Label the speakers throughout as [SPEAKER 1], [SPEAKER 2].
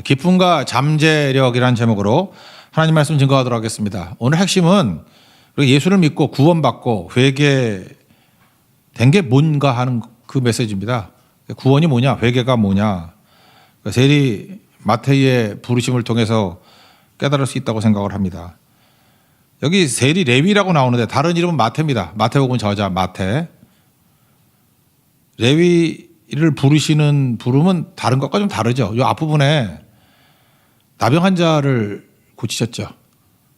[SPEAKER 1] 기쁨과 잠재력이라는 제목으로 하나님 말씀 증거하도록 하겠습니다. 오늘 핵심은 예수를 믿고 구원받고 회개된 게 뭔가 하는 그 메시지입니다. 구원이 뭐냐, 회개가 뭐냐. 세리 마태의 부르심을 통해서 깨달을 수 있다고 생각을 합니다. 여기 세리 레위라고 나오는데 다른 이름은 마태입니다. 마태복음 저자 마태. 레위를 부르시는 부름은 다른 것과 좀 다르죠. 이 앞부분에 나병 환자를 고치셨죠.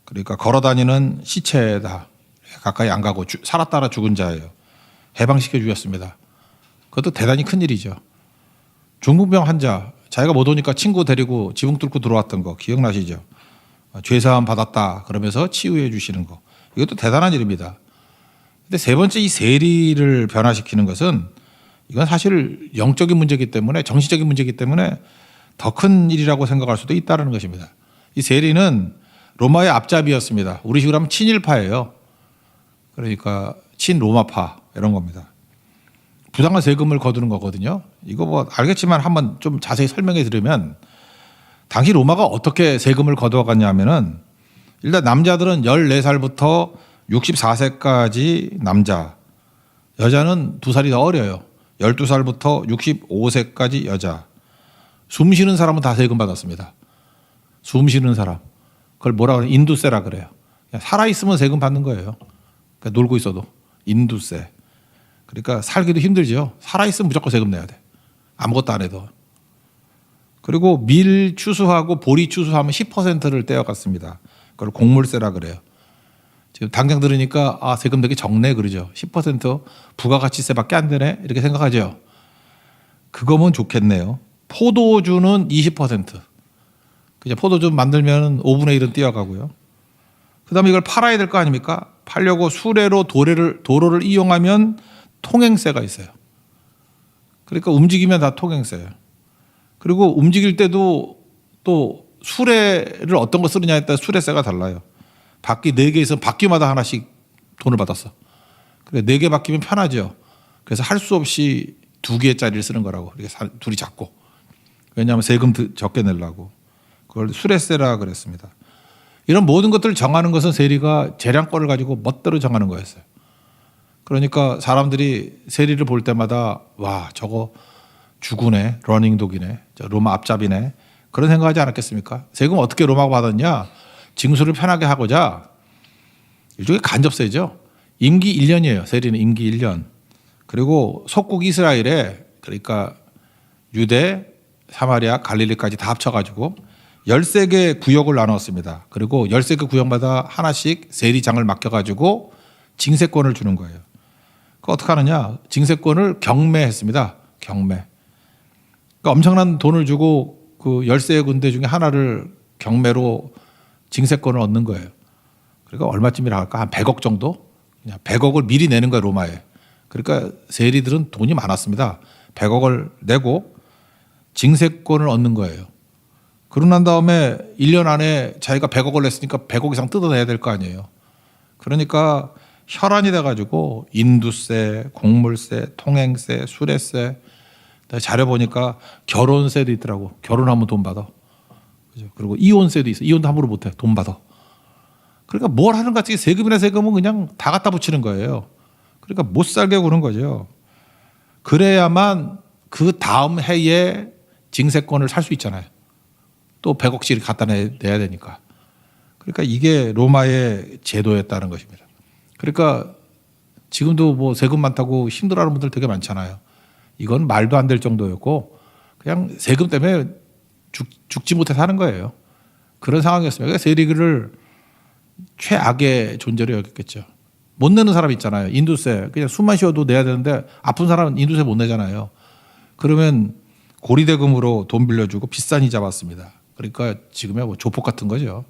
[SPEAKER 1] 그러니까 걸어다니는 시체다. 가까이 안 가고 살았다가 죽은 자예요. 해방시켜 주셨습니다. 그것도 대단히 큰 일이죠. 중풍병 환자, 자기가 못 오니까 친구 데리고 지붕 뚫고 들어왔던 거 기억나시죠? 죄사함 받았다 그러면서 치유해 주시는 거. 이것도 대단한 일입니다. 근데 세 번째 이 세리를 변화시키는 것은 이건 사실 영적인 문제이기 때문에, 정신적인 문제이기 때문에 더 큰 일이라고 생각할 수도 있다는 것입니다. 이 세리는 로마의 앞잡이였습니다. 우리식으로 하면 친일파예요. 그러니까 친로마파 이런 겁니다. 부당한 세금을 거두는 거거든요. 이거 뭐 알겠지만 한번 좀 자세히 설명해 드리면, 당시 로마가 어떻게 세금을 거두어갔냐면은, 일단 남자들은 14살부터 64세까지 남자, 여자는 2살이 더 어려요. 12살부터 65세까지 여자. 숨 쉬는 사람은 다 세금 받았습니다. 숨 쉬는 사람. 그걸 뭐라 그래요? 인두세라 그래요. 살아있으면 세금 받는 거예요. 그러니까 놀고 있어도. 인두세. 그러니까 살기도 힘들죠. 살아있으면 무조건 세금 내야 돼. 아무것도 안 해도. 그리고 밀 추수하고 보리 추수하면 10%를 떼어갔습니다. 그걸 곡물세라 그래요. 지금 당장 들으니까 아, 세금 되게 적네 그러죠. 10% 부가가치세밖에 안 되네 이렇게 생각하죠. 그거면 좋겠네요. 포도주는 20%. 그냥 포도주 만들면 5분의 1은 떼어가고요. 그다음에 이걸 팔아야 될 거 아닙니까? 팔려고 수레로 도로를 이용하면 통행세가 있어요. 그러니까 움직이면 다 통행세예요. 그리고 움직일 때도 또 수레를 어떤 거 쓰느냐에 따라 수레세가 달라요. 바퀴 4개 있으면 바퀴마다 하나씩 돈을 받았어. 그래 4개 바퀴면 편하죠. 그래서 할 수 없이 2개짜리를 쓰는 거라고. 이렇게 둘이 잡고. 왜냐하면 세금 적게 내려고. 그걸 수레세라 그랬습니다. 이런 모든 것들을 정하는 것은 세리가 재량권을 가지고 멋대로 정하는 거였어요. 그러니까 사람들이 세리를 볼 때마다 와, 저거 주구네, 러닝독이네, 저 로마 앞잡이네, 그런 생각하지 않았겠습니까? 세금 어떻게 로마가 받았냐? 징수를 편하게 하고자 일종의 간접세죠. 임기 1년이에요. 세리는 임기 1년. 그리고 속국 이스라엘에, 그러니까 유대, 사마리아, 갈릴리까지 다 합쳐가지고 13개 구역을 나눴습니다. 그리고 13개 구역마다 하나씩 세리장을 맡겨가지고 징세권을 주는 거예요. 그 어떻게 하느냐? 징세권을 경매했습니다. 경매. 그러니까 엄청난 돈을 주고 그 13군데 중에 하나를 경매로 징세권을 얻는 거예요. 그러니까 얼마쯤이라 할까? 한 100억 정도? 그냥 100억을 미리 내는 거예요, 로마에. 그러니까 세리들은 돈이 많았습니다. 100억을 내고 징세권을 얻는 거예요. 그러고 난 다음에 1년 안에 자기가 100억을 냈으니까 100억 이상 뜯어내야 될 거 아니에요. 그러니까 혈안이 돼가지고 인두세, 곡물세, 통행세, 수레세, 자료 보니까 결혼세도 있더라고. 결혼하면 돈 받아. 그리고 이혼세도 있어. 이혼도 함부로 못해. 돈 받아. 그러니까 뭘 하는 것 같지? 세금이나 세금은 그냥 다 갖다 붙이는 거예요. 그러니까 못 살게 구는 거죠. 그래야만 그 다음 해에 징세권을 살 수 있잖아요. 또 100억씩 갖다 내야 되니까. 그러니까 이게 로마의 제도였다는 것입니다. 그러니까 지금도 뭐 세금 많다고 힘들어하는 분들 되게 많잖아요. 이건 말도 안 될 정도였고 그냥 세금 때문에 죽지 못해 사는 거예요. 그런 상황이었습니다. 그러니까 세리를 최악의 존재로 여겼겠죠. 못 내는 사람 있잖아요. 인두세. 그냥 숨만 쉬어도 내야 되는데 아픈 사람은 인두세 못 내잖아요. 그러면 고리대금으로 돈 빌려주고 비싼 이자 받습니다. 그러니까 지금의 뭐 조폭 같은 거죠.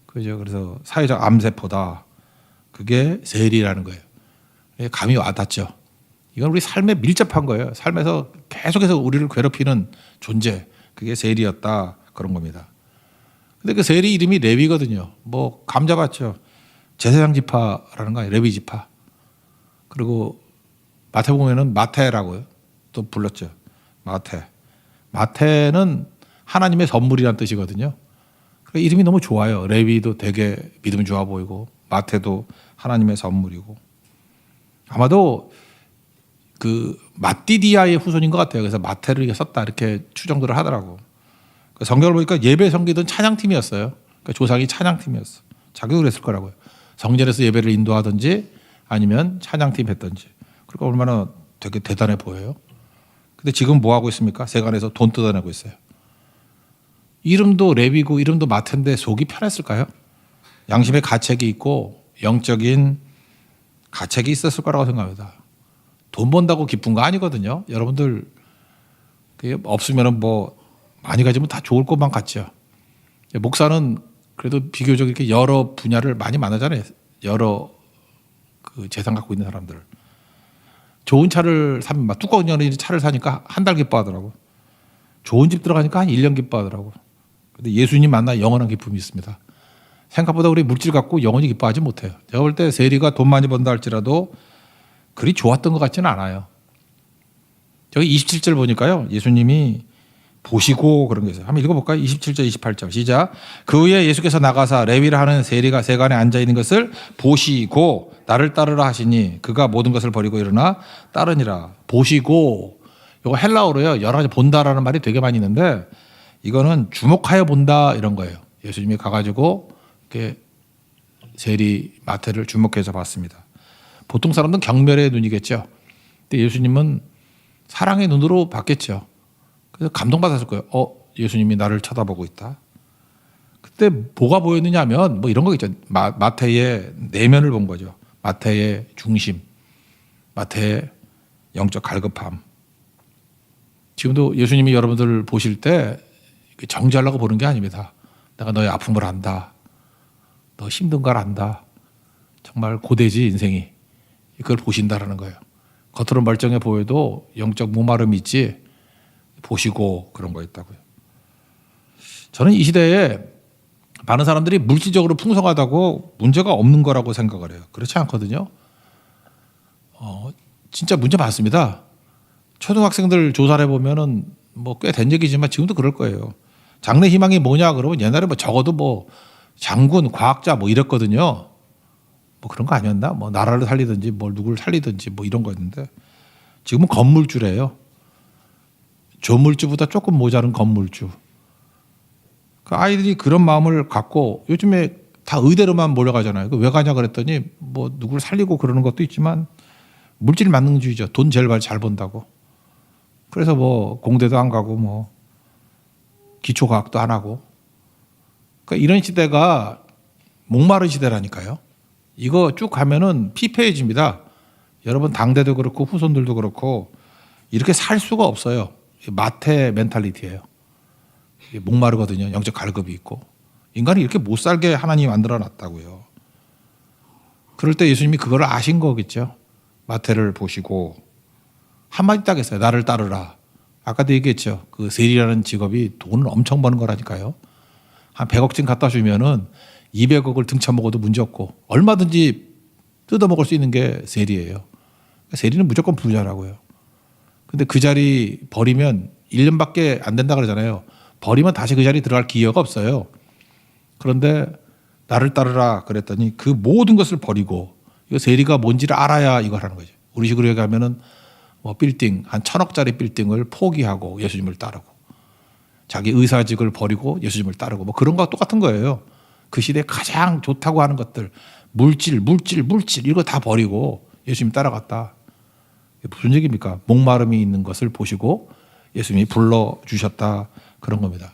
[SPEAKER 1] 그죠. 그래서 사회적 암세포다. 그게 세리라는 거예요. 감이 와닿죠. 이건 우리 삶에 밀접한 거예요. 삶에서 계속해서 우리를 괴롭히는 존재. 그게 세리였다. 그런 겁니다. 근데 그 세리 이름이 레위거든요. 뭐 감 잡았죠. 제사장 지파라는 거예요. 레위 지파. 그리고 마태복음에는 마태라고요. 또 불렀죠. 마태. 마태는 하나님의 선물이란 뜻이거든요. 그러니까 이름이 너무 좋아요. 레위도 되게 믿음 좋아 보이고 마태도 하나님의 선물이고 아마도 그 마띠디아의 후손인 것 같아요. 그래서 마태를 썼다 이렇게 추정들을 하더라고. 성경을 보니까 예배 섬기던 찬양팀이었어요. 그러니까 조상이 찬양팀이었어. 자격을 했을 거라고요. 성전에서 예배를 인도하든지 아니면 찬양팀 했든지. 그러니까 얼마나 되게 대단해 보여요. 근데 지금 뭐 하고 있습니까? 세간에서 돈 뜯어내고 있어요. 이름도 레위고 이름도 마태인데 속이 편했을까요? 양심의 가책이 있고 영적인 가책이 있었을 거라고 생각합니다. 돈 번다고 기쁜 거 아니거든요. 여러분들 그게 없으면 뭐 많이 가지면 다 좋을 것만 같죠. 목사는 그래도 비교적 이렇게 여러 분야를 많이 만나잖아요. 여러 그 재산 갖고 있는 사람들. 좋은 차를 사면 막 뚜껑 열린 차를 사니까 한 달 기뻐하더라고. 좋은 집 들어가니까 한 1년 기뻐하더라고. 근데 예수님 만나 영원한 기쁨이 있습니다. 생각보다 우리 물질 갖고 영원히 기뻐하지 못해요. 제가 볼 때 세리가 돈 많이 번다 할지라도 그리 좋았던 것 같지는 않아요. 저기 27절 보니까요. 예수님이 보시고 그런 게 있어요. 한번 읽어볼까요? 27절 28절 시작. 그 후에 예수께서 나가사 레위를 하는 세리가 세간에 앉아있는 것을 보시고 나를 따르라 하시니 그가 모든 것을 버리고 일어나 따르니라. 보시고 이거 헬라어로요. 여러 가지 본다라는 말이 되게 많이 있는데 이거는 주목하여 본다 이런 거예요. 예수님이 가가지고 이렇게 세리 마태를 주목해서 봤습니다. 보통 사람들은 경멸의 눈이겠죠. 근데 예수님은 사랑의 눈으로 봤겠죠. 그래서 감동받았을 거예요. 예수님이 나를 쳐다보고 있다. 그때 뭐가 보였느냐 하면 뭐 이런 거 있죠. 마태의 내면을 본 거죠. 마태의 중심, 마태의 영적 갈급함. 지금도 예수님이 여러분들 보실 때 정죄하려고 보는 게 아닙니다. 내가 너의 아픔을 안다. 너 힘든 걸 안다. 정말 고되지 인생이. 그걸 보신다라는 거예요. 겉으로 멀쩡해 보여도 영적 목마름이 있지. 보시고 그런 거 있다고요. 저는 이 시대에 많은 사람들이 물질적으로 풍성하다고 문제가 없는 거라고 생각을 해요. 그렇지 않거든요. 진짜 문제 많습니다. 초등학생들 조사를 해보면은 뭐 꽤 된 얘기지만 지금도 그럴 거예요. 장래 희망이 뭐냐 그러면 옛날에 뭐 적어도 뭐 장군, 과학자 뭐 이랬거든요. 뭐 그런 거 아니었나? 뭐 나라를 살리든지 뭘 누구를 살리든지 뭐 이런 거였는데 지금은 건물주래요. 조물주보다 조금 모자른 건물주. 그 아이들이 그런 마음을 갖고 요즘에 다 의대로만 몰려가잖아요. 왜 가냐 그랬더니 뭐 누구를 살리고 그러는 것도 있지만 물질 만능주의죠. 돈 제일 잘 번다고. 그래서 뭐 공대도 안 가고 뭐 기초과학도 안 하고. 그러니까 이런 시대가 목마른 시대라니까요. 이거 쭉 가면은 피폐해집니다. 여러분 당대도 그렇고 후손들도 그렇고 이렇게 살 수가 없어요. 마태 멘탈리티예요. 목마르거든요. 영적 갈급이 있고. 인간이 이렇게 못 살게 하나님이 만들어 놨다고요. 그럴 때 예수님이 그걸 아신 거겠죠. 마태를 보시고 한마디 딱 했어요. 나를 따르라. 아까도 얘기했죠. 그 세리라는 직업이 돈을 엄청 버는 거라니까요. 한 100억쯤 갖다 주면은 200억을 등쳐먹어도 문제 없고 얼마든지 뜯어먹을 수 있는 게 세리예요. 세리는 무조건 부자라고요. 근데 그 자리 버리면 1년밖에 안 된다 그러잖아요. 버리면 다시 그 자리 들어갈 기회가 없어요. 그런데 나를 따르라 그랬더니 그 모든 것을 버리고 이거 세리가 뭔지를 알아야 이걸 하는 거죠. 우리 식으로 얘기하면은 뭐 빌딩 한 1,000억짜리 빌딩을 포기하고 예수님을 따르고 자기 의사직을 버리고 예수님을 따르고 뭐 그런 거와 똑같은 거예요. 그 시대에 가장 좋다고 하는 것들 물질 이거 다 버리고 예수님 따라갔다. 무슨 얘기입니까? 목마름이 있는 것을 보시고 예수님이 불러주셨다. 그런 겁니다.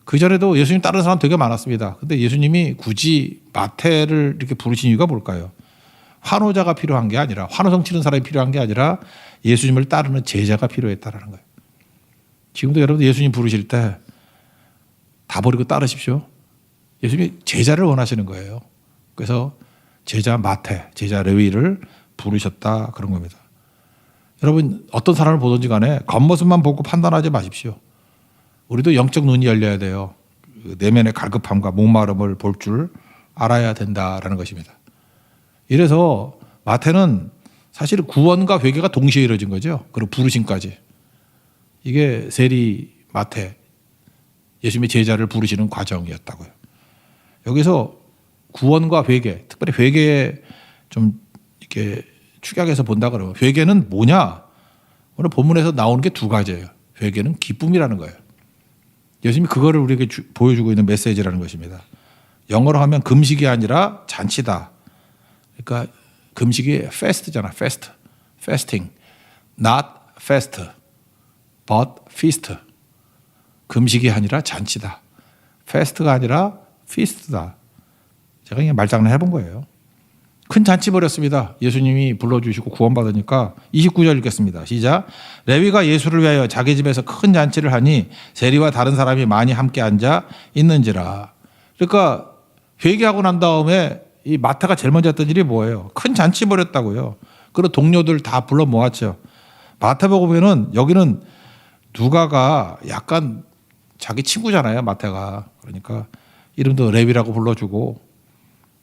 [SPEAKER 1] 그전에도 예수님 따르는 사람 되게 많았습니다. 근데 예수님이 굳이 마태를 이렇게 부르신 이유가 뭘까요? 환호자가 필요한 게 아니라 환호성 치는 사람이 필요한 게 아니라 예수님을 따르는 제자가 필요했다라는 거예요. 지금도 여러분 예수님 부르실 때 다 버리고 따르십시오. 예수님이 제자를 원하시는 거예요. 그래서 제자 마태, 제자 레위를 부르셨다 그런 겁니다. 여러분 어떤 사람을 보든지 간에 겉모습만 보고 판단하지 마십시오. 우리도 영적 눈이 열려야 돼요. 내면의 갈급함과 목마름을 볼 줄 알아야 된다라는 것입니다. 이래서 마태는 사실 구원과 회개가 동시에 이루어진 거죠. 그리고 부르심까지. 이게 세리 마태 예수님의 제자를 부르시는 과정이었다고요. 여기서 구원과 회개, 특별히 회개에 좀 이렇게 축약해서 본다 그러면 회개는 뭐냐? 오늘 본문에서 나오는 게 두 가지예요. 회개는 기쁨이라는 거예요. 예수님이 그거를 우리에게 보여주고 있는 메시지라는 것입니다. 영어로 하면 금식이 아니라 잔치다. 그러니까 금식이 fast잖아. fasting. not fast, but feast. 금식이 아니라 잔치다. fast가 아니라 feast다. 제가 그냥 말장난 해본 거예요. 큰 잔치 벌였습니다. 예수님이 불러주시고 구원받으니까 29절 읽겠습니다. 시작. 레위가 예수를 위하여 자기 집에서 큰 잔치를 하니 세리와 다른 사람이 많이 함께 앉아 있는지라. 그러니까 회개하고 난 다음에 이 마태가 제일 먼저 했던 일이 뭐예요? 큰 잔치 벌였다고요. 그리고 동료들 다 불러 모았죠. 마태복음에는 여기는 누가가 약간 자기 친구잖아요. 마태가. 그러니까 이름도 레위라고 불러주고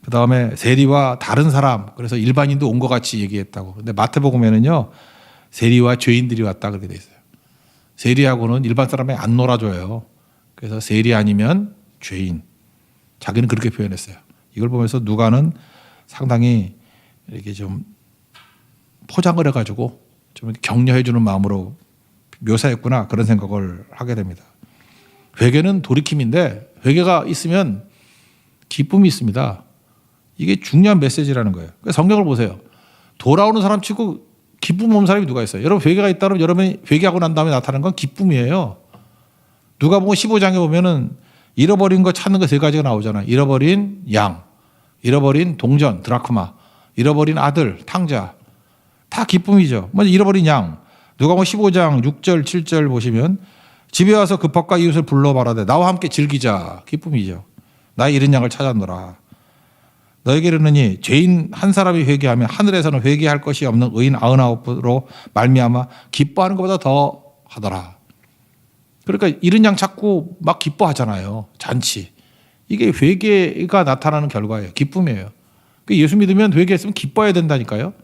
[SPEAKER 1] 그 다음에 세리와 다른 사람, 그래서 일반인도 온 것 같이 얘기했다고. 근데 마태복음에는요, 세리와 죄인들이 왔다 그렇게 돼 있어요. 세리하고는 일반 사람이 안 놀아줘요. 그래서 세리 아니면 죄인. 자기는 그렇게 표현했어요. 이걸 보면서 누가는 상당히 이렇게 좀 포장을 해가지고 좀 격려해주는 마음으로 묘사했구나 그런 생각을 하게 됩니다. 회개는 돌이킴인데 회개가 있으면 기쁨이 있습니다. 이게 중요한 메시지라는 거예요. 성경을 보세요. 돌아오는 사람 치고 기쁨 없는 사람이 누가 있어요? 여러분 회개가 있다면 여러분이 회개하고 난 다음에 나타나는 건 기쁨이에요. 누가복음 15장에 보면은 잃어버린 거 찾는 거 세 가지가 나오잖아요. 잃어버린 양, 잃어버린 동전, 드라크마, 잃어버린 아들, 탕자. 다 기쁨이죠. 먼저 잃어버린 양. 누가복음 15장 6절, 7절 보시면 집에 와서 그 법과 이웃을 불러 말하되 나와 함께 즐기자. 기쁨이죠. 나의 잃은 양을 찾았노라. 너에게 이르노니 죄인 한 사람이 회개하면 하늘에서는 회개할 것이 없는 의인 99으로 말미암아 기뻐하는 것보다 더 하더라. 그러니까 잃은 양 찾고 막 기뻐하잖아요. 잔치. 이게 회개가 나타나는 결과예요. 기쁨이에요. 예수 믿으면 회개했으면 기뻐해야 된다니까요.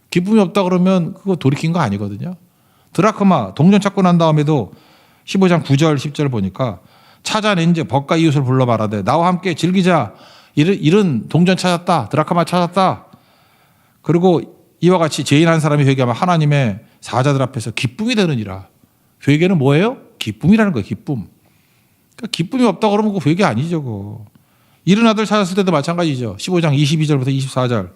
[SPEAKER 1] 기쁨이 없다 그러면 그거 돌이킨 거 아니거든요. 드라크마 동전 찾고 난 다음에도 15장 9절 10절 보니까 찾아낸 즉 법과 이웃을 불러 말하되 나와 함께 즐기자. 잃은 동전 찾았다. 드라크마 찾았다. 그리고 이와 같이 죄인 한 사람이 회개하면 하나님의 사자들 앞에서 기쁨이 되느니라. 회개는 뭐예요? 기쁨이라는 거예요. 기쁨. 그러니까 기쁨이 없다 그러면 그 회개 아니죠. 그거. 잃은 아들 찾았을 때도 마찬가지죠. 15장 22절부터 24절.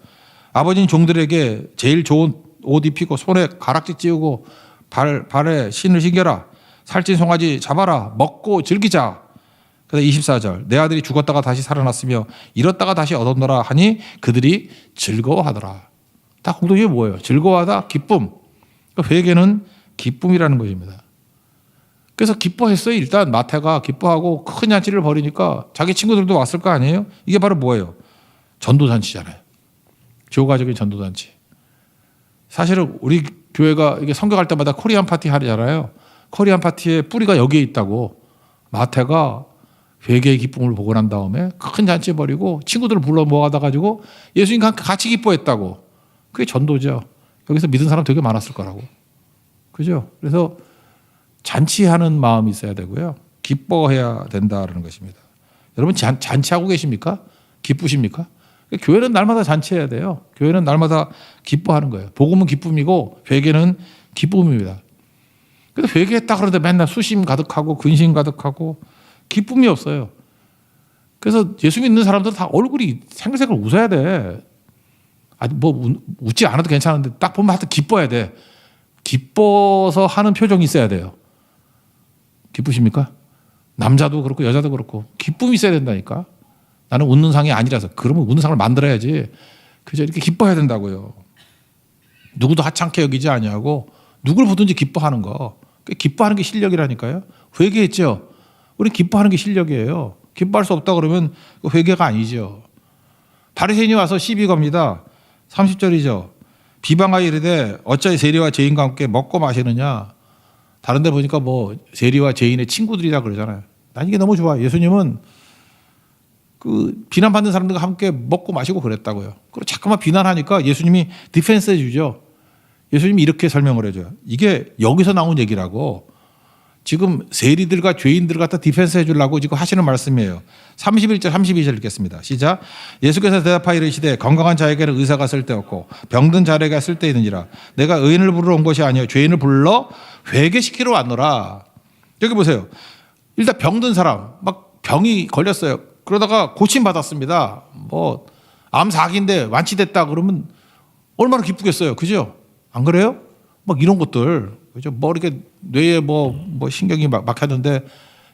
[SPEAKER 1] 아버지는 종들에게 제일 좋은 옷 입히고 손에 가락지 찌우고 발에 신을 신겨라. 살찐 송아지 잡아라. 먹고 즐기자. 그래서 24절 내 아들이 죽었다가 다시 살아났으며 잃었다가 다시 얻었노라 하니 그들이 즐거워하더라. 다 공통점이 뭐예요? 즐거워하다, 기쁨. 그러니까 회개는 기쁨이라는 것입니다. 그래서 기뻐했어요. 일단 마태가 기뻐하고 큰 잔치를 벌이니까 자기 친구들도 왔을 거 아니에요? 이게 바로 뭐예요? 전도잔치잖아요. 교가적인 전도잔치. 사실은 우리 교회가 이게 성경할 때마다 코리안 파티 하잖아요. 코리안 파티의 뿌리가 여기에 있다고. 마태가 회개의 기쁨을 보고 난 다음에 큰 잔치 벌이고 친구들을 불러 모아다 가지고 예수님과 같이 기뻐했다고. 그게 전도죠. 여기서 믿은 사람 되게 많았을 거라고. 그죠? 그래서 잔치하는 마음이 있어야 되고요. 기뻐해야 된다는 것입니다. 여러분 잔치하고 계십니까? 기쁘십니까? 교회는 날마다 잔치해야 돼요. 교회는 날마다 기뻐하는 거예요. 복음은 기쁨이고 회개는 기쁨입니다. 그래서 회개했다 그러는데 맨날 수심 가득하고 근심 가득하고 기쁨이 없어요. 그래서 예수 믿는 사람들은 다 얼굴이 생글생글 웃어야 돼. 아니 뭐 웃지 않아도 괜찮은데 딱 보면 하여튼 기뻐야 돼. 기뻐서 하는 표정이 있어야 돼요. 기쁘십니까? 남자도 그렇고 여자도 그렇고 기쁨이 있어야 된다니까. 나는 웃는 상이 아니라서. 그러면 웃는 상을 만들어야지. 그저 이렇게 기뻐해야 된다고요. 누구도 하찮게 여기지 아니하고 누굴 보든지 기뻐하는 거. 기뻐하는 게 실력이라니까요. 회개했죠. 우리는 기뻐하는 게 실력이에요. 기뻐할 수 없다 그러면 회개가 아니죠. 바리새인이 와서 시비 겁니다. 30절이죠. 비방하여 이르되 어찌 세리와 죄인과 함께 먹고 마시느냐. 다른 데 보니까 뭐 세리와 죄인의 친구들이라 그러잖아요. 난 이게 너무 좋아. 예수님은 그 비난받는 사람들과 함께 먹고 마시고 그랬다고요. 그리고 자꾸만 비난하니까 예수님이 디펜스 해주죠. 예수님이 이렇게 설명을 해줘요. 이게 여기서 나온 얘기라고. 지금 세리들과 죄인들 갖다 디펜스 해주려고 지금 하시는 말씀이에요. 31절 32절 읽겠습니다. 시작. 예수께서 대답하여 이르시되 건강한 자에게는 의사가 쓸데없고 병든 자에게 쓸데있느니라. 내가 의인을 부르러 온 것이 아니요 죄인을 불러 회개시키러 왔노라. 여기 보세요. 일단 병든 사람 막 병이 걸렸어요. 그러다가 고침 받았습니다. 뭐 암 4기인데 완치됐다 그러면 얼마나 기쁘겠어요. 그죠? 안 그래요? 막 이런 것들. 그죠? 뭐 이렇게 뇌에 뭐 신경이 막혔는데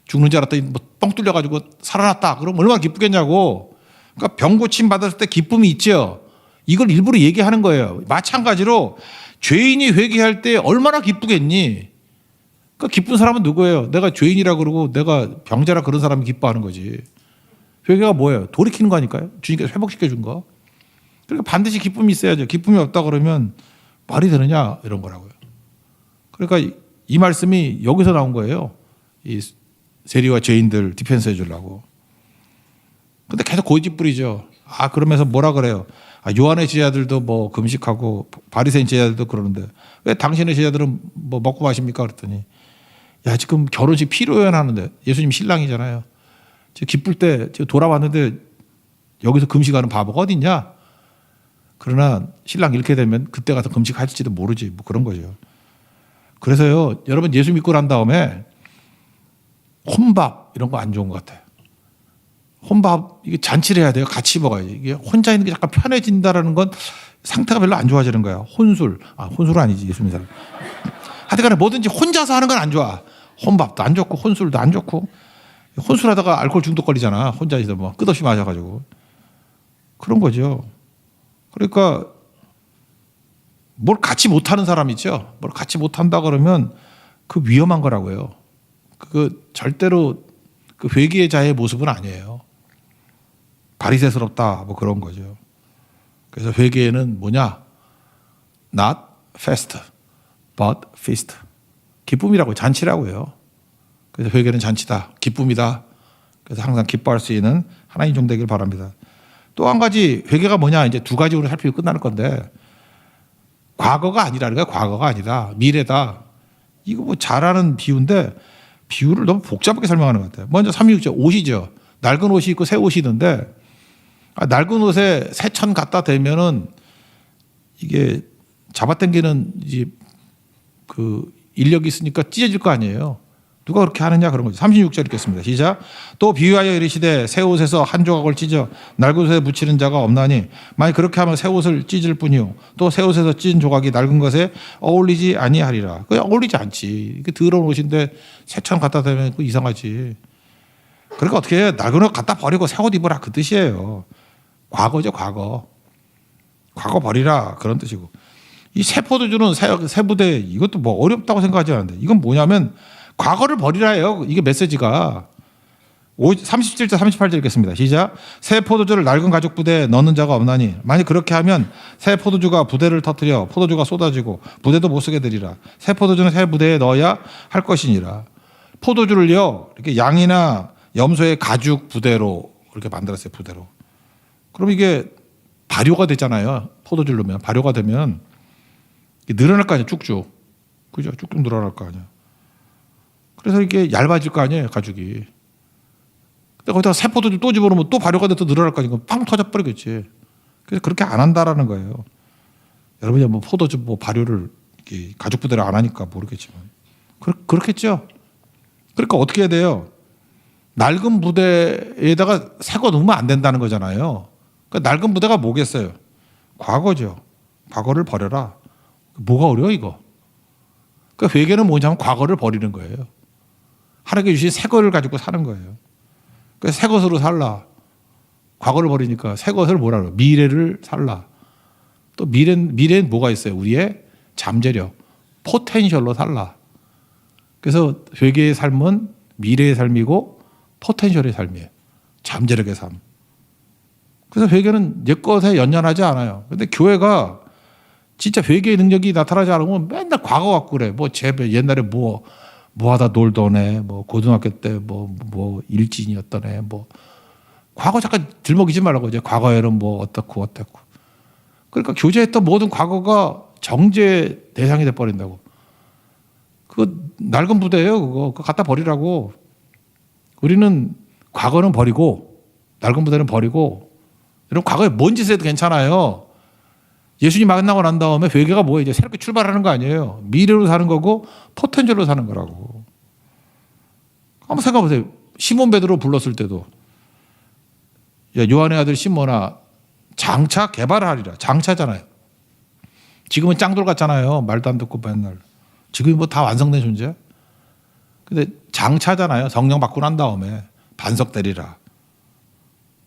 [SPEAKER 1] 죽는 줄 알았더니 뭐 뻥 뚫려가지고 살아났다. 그럼 얼마나 기쁘겠냐고. 그러니까 병 고침 받았을 때 기쁨이 있죠. 이걸 일부러 얘기하는 거예요. 마찬가지로 죄인이 회개할 때 얼마나 기쁘겠니? 그러니까 기쁜 사람은 누구예요? 내가 죄인이라 그러고 내가 병자라 그런 사람이 기뻐하는 거지. 회개가 뭐예요? 돌이키는 거니까요. 주님께서 회복시켜 준 거. 그러니까 반드시 기쁨이 있어야죠. 기쁨이 없다 그러면 말이 되느냐 이런 거라고요. 그러니까 이 말씀이 여기서 나온 거예요. 이 세리와 죄인들 디펜스 해주려고. 근데 계속 고집 부리죠. 아 그러면서 뭐라 그래요? 아, 요한의 제자들도 뭐 금식하고 바리새인 제자들도 그러는데 왜 당신의 제자들은 뭐 먹고 마십니까? 그랬더니 야 지금 결혼식 피로연 하는데 예수님 신랑이잖아요. 지금 기쁠 때 지금 돌아왔는데 여기서 금식하는 바보가 어디 있냐? 그러나 신랑 잃게 되면 그때 가서 금식할지도 모르지 뭐 그런 거죠. 그래서요 여러분 예수 믿고 난 다음에 혼밥 이런 거 안 좋은 것 같아요. 혼밥 이게 잔치를 해야 돼요. 같이 먹어야지. 이게 혼자 있는 게 약간 편해진다라는 건 상태가 별로 안 좋아지는 거야. 혼술은 아니지 예수 믿는 사람. 하여튼간에 뭐든지 혼자서 하는 건 안 좋아. 혼밥도 안 좋고 혼술도 안 좋고 혼술하다가 알코올 중독 걸리잖아. 혼자 있어 뭐 끝없이 마셔가지고 그런 거죠. 그러니까 뭘 같이 못하는 사람 있죠. 뭘 같이 못한다 그러면 그 위험한 거라고요. 그 절대로 그 회개의 자의 모습은 아니에요. 바리새스럽다 뭐 그런 거죠. 그래서 회개는 뭐냐? Not fast, but feast. 기쁨이라고 잔치라고요. 그래서 회개는 잔치다, 기쁨이다. 그래서 항상 기뻐할 수 있는 하나님 종 되길 바랍니다. 또 한 가지 회개가 뭐냐? 이제 두 가지로 살피고 끝나는 건데 과거가 아니라는 거야. 과거가 아니다. 미래다. 이거 뭐 잘하는 비유인데 비유를 너무 복잡하게 설명하는 것 같아요. 먼저 36절 옷이죠. 낡은 옷이 있고 새 옷이 있는데 낡은 옷에 새 천 갖다 대면은 이게 잡아당기는 이제 그 인력이 있으니까 찢어질 거 아니에요. 누가 그렇게 하느냐 그런 거죠. 36절 읽겠습니다. 시작. 또 비유하여 이르시되 새 옷에서 한 조각을 찢어 낡은 옷에 붙이는 자가 없나니 만약 그렇게 하면 새 옷을 찢을 뿐이요 또 새 옷에서 찢은 조각이 낡은 것에 어울리지 아니하리라. 그게 어울리지 않지. 이게 더러운 옷인데 새 천 갖다 대면 이상하지. 그러니까 어떻게 해? 낡은 옷 갖다 버리고 새 옷 입으라 그 뜻이에요. 과거죠 과거. 과거 버리라 그런 뜻이고 이 새 포도주는 새 부대 이것도 뭐 어렵다고 생각하지 않는데 이건 뭐냐면 과거를 버리라예요. 이게 메시지가 37절 38절 읽겠습니다. 시작. 새 포도주를 낡은 가죽 부대에 넣는 자가 없나니 만약 그렇게 하면 새 포도주가 부대를 터뜨려 포도주가 쏟아지고 부대도 못 쓰게 되리라. 새 포도주는 새 부대에 넣어야 할 것이니라. 포도주를요 이렇게 양이나 염소의 가죽 부대로 이렇게 만들었어요. 부대로. 그럼 이게 발효가 되잖아요. 포도주를 넣으면 발효가 되면 늘어날 거 아니에요. 쭉쭉. 그죠? 쭉쭉 늘어날 거 아니에요. 그래서 이게 얇아질 거 아니에요. 가죽이. 근데 거기다가 새 포도주 또 집어넣으면 또 발효가 돼서 늘어날 거 아니에요. 팡 터져버리겠지. 그래서 그렇게 안 한다라는 거예요. 여러분이 뭐 포도주 뭐 발효를 가죽 부대를 안 하니까 모르겠지만 그렇겠죠. 그러니까 어떻게 해야 돼요? 낡은 부대에다가 새 거 넣으면 안 된다는 거잖아요. 그러니까 낡은 부대가 뭐겠어요? 과거죠. 과거를 버려라. 뭐가 어려워 이거? 그러니까 회개는 뭐냐면 과거를 버리는 거예요. 하나님께 주신 새 것을 가지고 사는 거예요. 그래서 새 것으로 살라. 과거를 버리니까 새 것을 뭐라 그래요? 미래를 살라. 또 미래는 뭐가 있어요? 우리의 잠재력, 포텐셜로 살라. 그래서 회개의 삶은 미래의 삶이고 포텐셜의 삶이에요. 잠재력의 삶. 그래서 회개는 옛 것에 연연하지 않아요. 그런데 교회가 진짜 회개의 능력이 나타나지 않으면 맨날 과거 갖고 그래. 뭐 옛날에 뭐 하다 놀던 애, 뭐 고등학교 때 뭐 일진이었던 애, 뭐 과거 잠깐 들먹이지 말라고 이제 과거에는 뭐 어떻고. 그러니까 교제했던 모든 과거가 정죄 대상이 돼 버린다고. 그거 낡은 부대예요. 그거 갖다 버리라고. 우리는 과거는 버리고 낡은 부대는 버리고, 여러분 과거에 뭔 짓을 해도 괜찮아요. 예수님 만나고 난 다음에 회개가 뭐예요? 이제 새롭게 출발하는 거 아니에요. 미래로 사는 거고 포텐셜로 사는 거라고. 한번 생각해 보세요. 시몬 베드로 불렀을 때도 요한의 아들 시몬아 장차 개발하리라. 장차잖아요. 지금은 짱돌 같잖아요. 말도 안 듣고 맨날. 지금이 뭐 다 완성된 존재야. 근데 장차잖아요. 성령 받고 난 다음에 반석되리라.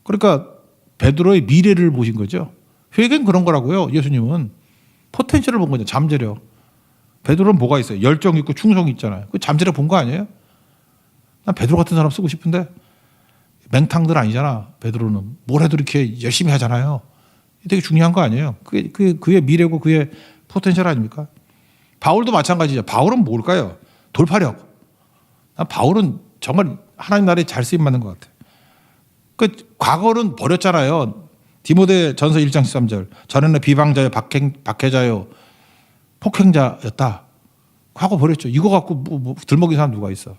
[SPEAKER 1] 그러니까 베드로의 미래를 보신 거죠. 회개는 그런 거라고요. 예수님은 포텐셜을 본 거죠. 잠재력. 베드로는 뭐가 있어요? 열정 있고 충성 있잖아요. 그 잠재력 본 거 아니에요? 난 베드로 같은 사람 쓰고 싶은데 맹탕들 아니잖아. 베드로는 뭘 해도 이렇게 열심히 하잖아요. 되게 중요한 거 아니에요? 그게 그의 미래고 그의 포텐셜 아닙니까? 바울도 마찬가지죠. 바울은 뭘까요? 돌파력. 난 바울은 정말 하나님 나라에 잘 쓰임 받는 것 같아. 그 과거는 버렸잖아요. 디모데 전서 1장 13절. 전에는 비방자요, 박해자요, 폭행자였다. 과거 버렸죠. 이거 갖고 뭐 들먹인 사람 누가 있어?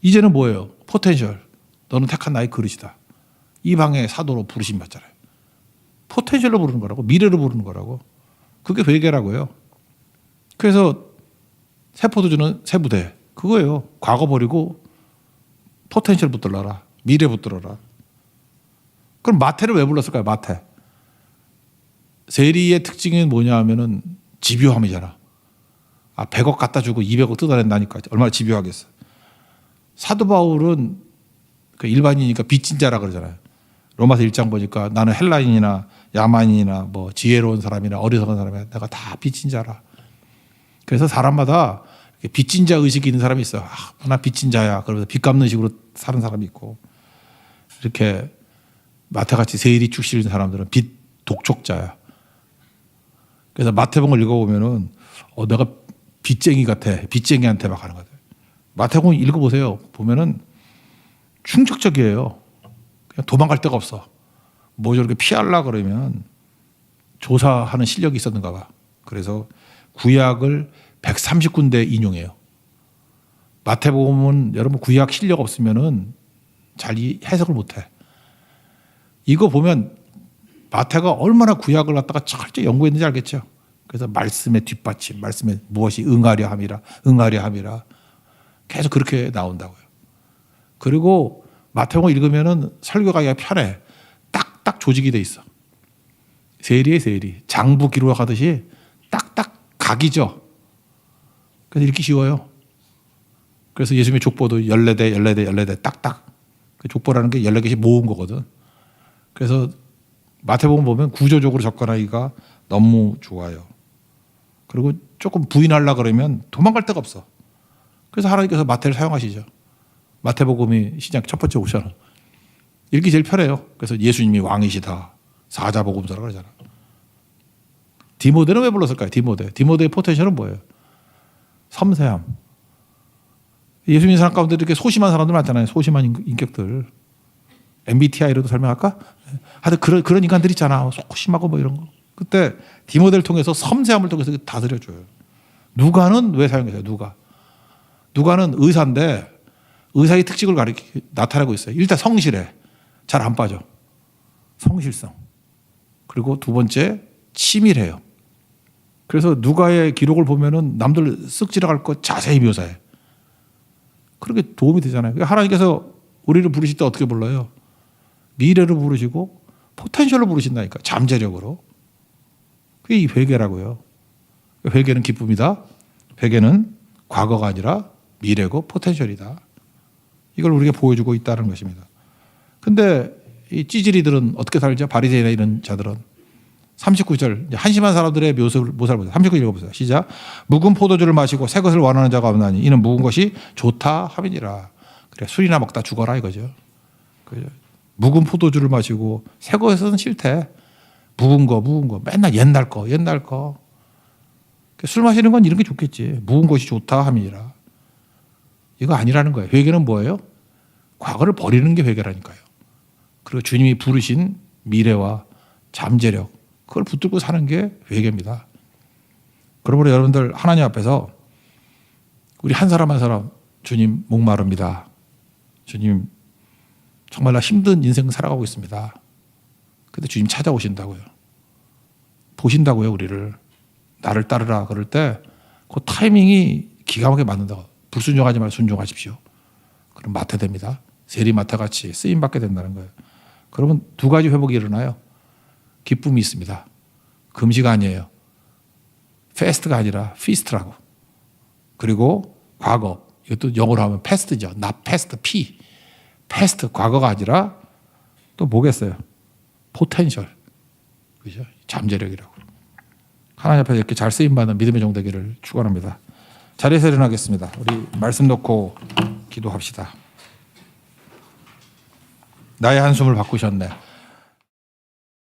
[SPEAKER 1] 이제는 뭐예요? 포텐셜. 너는 택한 나의 그릇이다. 이방의 사도로 부르심 받잖아요. 포텐셜로 부르는 거라고. 미래로 부르는 거라고. 그게 회개라고요. 그래서 새 포도주는 새 부대. 그거예요. 과거 버리고 포텐셜 붙들어라. 미래 붙들어라. 그럼 마태를 왜 불렀을까요? 마태. 세리의 특징이 뭐냐 하면은 집요함이잖아. 100억 갖다 주고 200억 뜯어낸다니까. 얼마나 집요하겠어. 사도 바울은 그 일반인이니까 빚진 자라 그러잖아요. 로마서 1장 보니까 나는 헬라인이나 야만인이나 뭐 지혜로운 사람이나 어리석은 사람이나 내가 다 빚진 자라. 그래서 사람마다 빚진 자 의식이 있는 사람이 있어. 나 빚진 자야. 그러면서 빚 갚는 식으로 사는 사람이 있고, 이렇게 마태같이 세리 출신인 사람들은 빚 독촉자야. 그래서 마태복음을 읽어보면은 내가 빚쟁이 같아. 빚쟁이한테 막 하는 거다. 마태복음 읽어보세요. 보면은 충격적이에요. 그냥 도망갈 데가 없어. 뭐 저렇게 피하려고 그러면 조사하는 실력이 있었는가 봐. 그래서 구약을 130군데 인용해요. 마태복음은 여러분 구약 실력 없으면은 잘 해석을 못 해. 이거 보면 마태가 얼마나 구약을 갖다가 철저히 연구했는지 알겠죠. 그래서 말씀의 뒷받침, 말씀에 무엇이 응하려 함이라, 응하려 함이라. 계속 그렇게 나온다고요. 그리고 마태복음 읽으면은 설교가 편해. 딱딱 조직이 돼 있어. 세리에 세리. 장부 기록하듯이 딱딱 각이죠. 그래서 읽기 쉬워요. 그래서 예수님의 족보도 14대 딱딱. 그 족보라는 게 14개씩 모은 거거든. 그래서 마태복음 보면 구조적으로 접근하기가 너무 좋아요. 그리고 조금 부인하려고 그러면 도망갈 데가 없어. 그래서 하나님께서 마태를 사용하시죠. 마태복음이 시작 첫 번째 오셔는 읽기 제일 편해요. 그래서 예수님이 왕이시다. 사자복음서라고 그러잖아. 디모데는 왜 불렀을까요? 디모데의 포텐셜은 뭐예요? 섬세함. 예수님 사람 가운데 이렇게 소심한 사람들 많잖아요. 소심한 인격들. MBTI로도 설명할까? 하여튼 그런 인간들 있잖아. 소심하고 뭐 이런 거. 그때 디모데를 통해서 섬세함을 통해서 다스려줘요. 누가는 왜 사용했어요? 누가는 의사인데 의사의 특징을 나타내고 있어요. 일단 성실해. 잘 안 빠져. 성실성. 그리고 두 번째 치밀해요. 그래서 누가의 기록을 보면은 남들 쓱 지나갈 거 자세히 묘사해. 그렇게 도움이 되잖아요. 하나님께서 우리를 부르실 때 어떻게 불러요? 미래로 부르시고 포텐셜로 부르신다니까. 잠재력으로. 그게 이 회개라고요. 회개는 기쁨이다. 회개는 과거가 아니라 미래고 포텐셜이다. 이걸 우리에게 보여주고 있다는 것입니다. 근데 이 찌질이들은 어떻게 살죠? 바리새인이나 이런 자들은 39절 한심한 사람들의 모습을 보세요. 39절 읽어보세요. 시작. 묵은 포도주를 마시고 새 것을 원하는 자가 없나니 이는 묵은 것이 좋다 함이니라. 그래 술이나 먹다 죽어라 이거죠. 묵은 포도주를 마시고 새 것은 싫대. 묵은 거 맨날 옛날 거. 술 마시는 건 이런 게 좋겠지. 묵은 것이 좋다 함이니라. 이거 아니라는 거예요. 회개는 뭐예요? 과거를 버리는 게 회개라니까요. 그리고 주님이 부르신 미래와 잠재력 그걸 붙들고 사는 게 회개입니다. 그러므로 여러분들 하나님 앞에서 우리 한 사람 한 사람 주님 목마릅니다. 주님 정말 나 힘든 인생 살아가고 있습니다. 근데 주님 찾아오신다고요. 보신다고요, 우리를. 나를 따르라 그럴 때 그 타이밍이 기가 막히게 맞는다고. 불순종하지 말고 순종하십시오. 그럼 마태됩니다. 세리마태 같이 쓰임 받게 된다는 거예요. 그러면 두 가지 회복이 일어나요. 기쁨이 있습니다. 금식 아니에요. 패스트가 아니라 피스트라고. 그리고 과거, 이것도 영어로 하면 패스트죠. not past, P. 패스트, 과거가 아니라 또 뭐겠어요? 포텐셜. 그죠? 잠재력이라고. 하나님 앞에서 이렇게 잘 쓰임받는 믿음의 종 되기를 축원합니다. 자리에서 일어나겠습니다. 우리 말씀 놓고 기도합시다. 나의 한숨을 바꾸셨네.